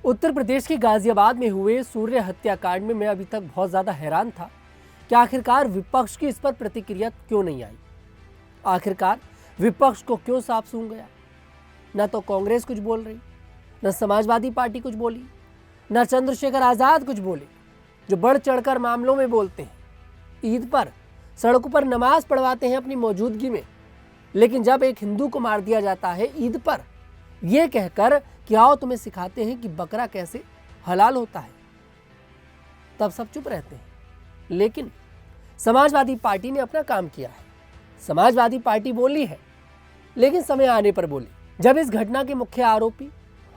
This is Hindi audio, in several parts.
उत्तर प्रदेश के गाजियाबाद में हुए सूर्य हत्याकांड में मैं अभी तक बहुत ज़्यादा हैरान था कि आखिरकार विपक्ष की इस पर प्रतिक्रिया क्यों नहीं आई। आखिरकार विपक्ष को क्यों साफ सूंघ गया। न तो कांग्रेस कुछ बोल रही, न समाजवादी पार्टी कुछ बोली, न चंद्रशेखर आज़ाद कुछ बोले, जो बढ़ चढ़कर मामलों में बोलते हैं। ईद पर सड़कों पर नमाज पढ़वाते हैं अपनी मौजूदगी में, लेकिन जब एक हिंदू को मार दिया जाता है ईद पर, यह कहकर कि आओ तुम्हें सिखाते हैं कि बकरा कैसे हलाल होता है, तब सब चुप रहते हैं। लेकिन समाजवादी पार्टी ने अपना काम किया है। समाजवादी पार्टी बोली है, लेकिन समय आने पर बोली। जब इस घटना के मुख्य आरोपी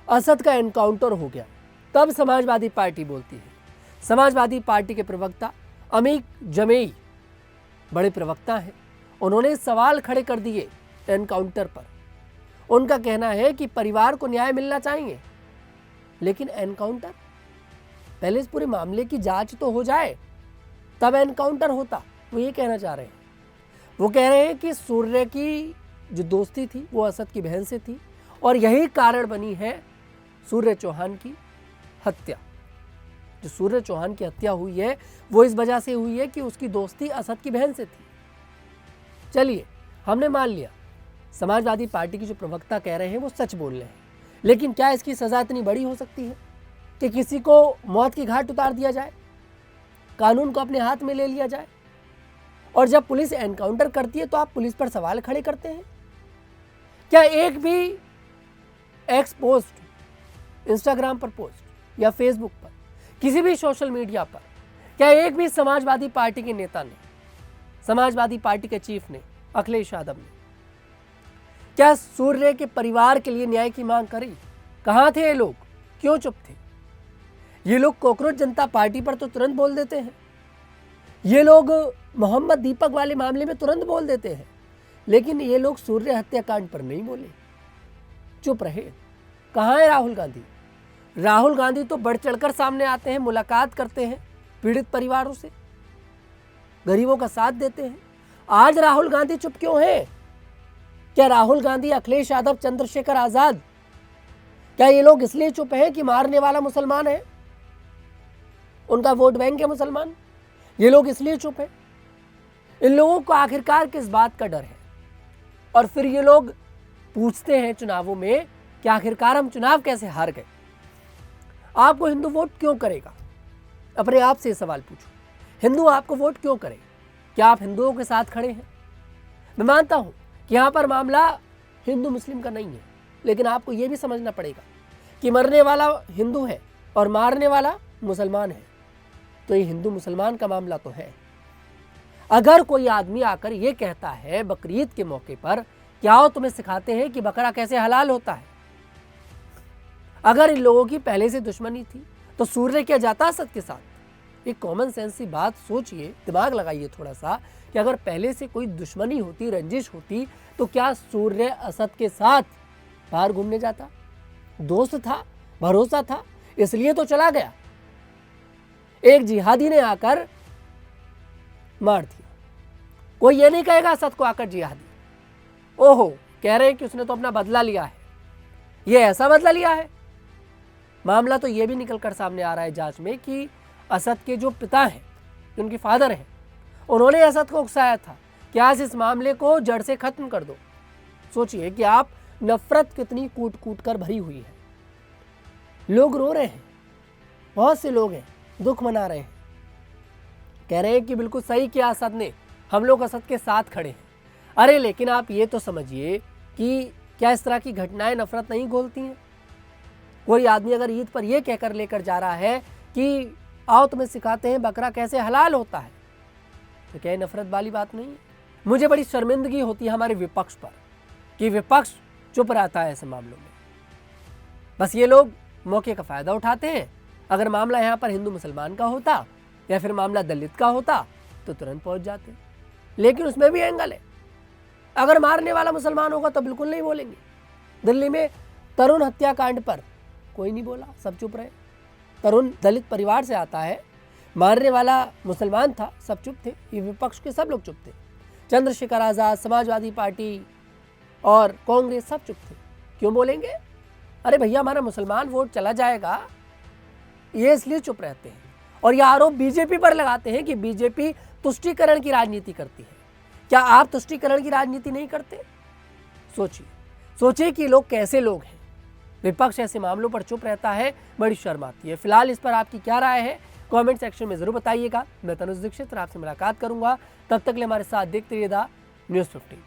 असद का एनकाउंटर हो गया, तब समाजवादी पार्टी बोलती है। समाजवादी पार्टी के प्रवक्ता अमीक जमेई बड़े प्रवक्ता हैं। उन्होंने सवाल खड़े कर दिए एनकाउंटर पर। उनका कहना है कि परिवार को न्याय मिलना चाहिए, लेकिन एनकाउंटर, पहले इस पूरे मामले की जांच तो हो जाए, तब एनकाउंटर होता। वो ये कहना चाह रहे हैं। वो कह रहे हैं कि सूर्य की जो दोस्ती थी वो असद की बहन से थी, और यही कारण बनी है सूर्य चौहान की हत्या। जो सूर्य चौहान की हत्या हुई है वो इस वजह से हुई है कि उसकी दोस्ती असद की बहन से थी। चलिए, हमने मान लिया समाजवादी पार्टी की जो प्रवक्ता कह रहे हैं वो सच बोल रहे हैं, लेकिन क्या इसकी सजा इतनी बड़ी हो सकती है कि किसी को मौत की घाट उतार दिया जाए, कानून को अपने हाथ में ले लिया जाए? और जब पुलिस एनकाउंटर करती है तो आप पुलिस पर सवाल खड़े करते हैं। क्या एक भी एक्स पोस्ट, इंस्टाग्राम पर पोस्ट या फेसबुक पर, किसी भी सोशल मीडिया पर, क्या एक भी समाजवादी पार्टी के नेता ने, समाजवादी पार्टी के चीफ ने, अखिलेश यादव ने, क्या सूर्य के परिवार के लिए न्याय की मांग करी? कहां थे ये लोग? क्यों चुप थे? ये लोग कॉकरोच जनता पार्टी पर तो तुरंत बोल देते हैं, ये लोग मोहम्मद दीपक वाले मामले में तुरंत बोल देते हैं, लेकिन ये लोग सूर्य हत्याकांड पर नहीं बोले, चुप रहे। कहां है राहुल गांधी? राहुल गांधी तो बढ़ चढ़कर सामने आते हैं, मुलाकात करते हैं पीड़ित परिवारों से, गरीबों का साथ देते हैं। आज राहुल गांधी चुप क्यों है? क्या राहुल गांधी, अखिलेश यादव, चंद्रशेखर आजाद, क्या ये लोग इसलिए चुप हैं कि मारने वाला मुसलमान है, उनका वोट बैंक है मुसलमान? ये लोग इसलिए चुप हैं? इन लोगों को आखिरकार किस बात का डर है? और फिर ये लोग पूछते हैं चुनावों में कि आखिरकार हम चुनाव कैसे हार गए, आपको हिंदू वोट क्यों करेगा? अपने आप से सवाल पूछो, हिंदू आपको वोट क्यों करे? क्या आप हिंदुओं के साथ खड़े हैं? मैं मानता हूं कि यहां पर मामला हिंदू मुस्लिम का नहीं है, लेकिन आपको यह भी समझना पड़ेगा कि मरने वाला हिंदू है और मारने वाला मुसलमान है, तो ये हिंदू मुसलमान का मामला तो है। अगर कोई आदमी आकर ये कहता है बकरीद के मौके पर, क्या आओ तुम्हें सिखाते हैं कि बकरा कैसे हलाल होता है, अगर इन लोगों की पहले से दुश्मनी थी तो सूर्य क्या जाता असद के साथ? एक कॉमन सेंस की बात सोचिए, दिमाग लगाइए थोड़ा सा, कि अगर पहले से कोई दुश्मनी होती, रंजिश होती, तो क्या सूर्य असद के साथ बाहर घूमने जाता? दोस्त था, भरोसा था, इसलिए तो चला गया। एक जिहादी ने आकर मार दिया, कोई ये नहीं कहेगा असद को आकर जिहादी। ओहो, कह रहे हैं कि उसने तो अपना बदला लिया है। ये ऐसा बदला लिया है? मामला तो ये भी निकलकर सामने आ रहा है जांच में कि असद के जो पिता हैं, उनके फादर हैं, उन्होंने असद को उकसाया था कि आज इस मामले को जड़ से खत्म कर दो। सोचिए कि आप नफरत कितनी कूट कूट कर भरी हुई है। लोग रो रहे हैं, बहुत से लोग हैं, दुख मना रहे हैं, कह रहे हैं कि बिल्कुल सही किया असद ने, हम लोग असद के साथ खड़े हैं। अरे लेकिन आप ये तो समझिए कि क्या इस तरह की घटनाएं नफरत नहीं घोलती हैं? कोई आदमी अगर ईद पर यह कहकर लेकर जा रहा है कि आओ तुम्हें सिखाते हैं बकरा कैसे हलाल होता है, तो क्या नफरत वाली बात नहीं है? मुझे बड़ी शर्मिंदगी होती है हमारे विपक्ष पर कि विपक्ष चुप रहता है ऐसे मामलों में। बस ये लोग मौके का फायदा उठाते हैं। अगर मामला यहाँ पर हिंदू मुसलमान का होता या फिर मामला दलित का होता तो तुरंत पहुंच जाते, लेकिन उसमें भी एंगल है। अगर मारने वाला मुसलमान होगा तो बिल्कुल नहीं बोलेंगे। दिल्ली में तरुण हत्याकांड पर कोई नहीं बोला, सब चुप रहे। तरुण दलित परिवार से आता है, मारने वाला मुसलमान था, सब चुप थे। ये विपक्ष के सब लोग चुप थे। चंद्रशेखर आज़ाद, समाजवादी पार्टी और कांग्रेस सब चुप थे। क्यों बोलेंगे? अरे भैया, हमारा मुसलमान वोट चला जाएगा ये इसलिए चुप रहते हैं और यह आरोप बीजेपी पर लगाते हैं कि बीजेपी तुष्टीकरण की राजनीति करती है। क्या आप तुष्टीकरण की राजनीति नहीं करते? सोचिए कि लोग कैसे लोग हैं। विपक्ष ऐसे मामलों पर चुप रहता है, बड़ी शर्म आती है। फिलहाल इस पर आपकी क्या राय है, कमेंट सेक्शन में जरूर बताइएगा। मैं तनुज दीक्षित आपसे मुलाकात करूंगा, तब तक के लिए हमारे साथ देखते रहिएगा न्यूज़ 15।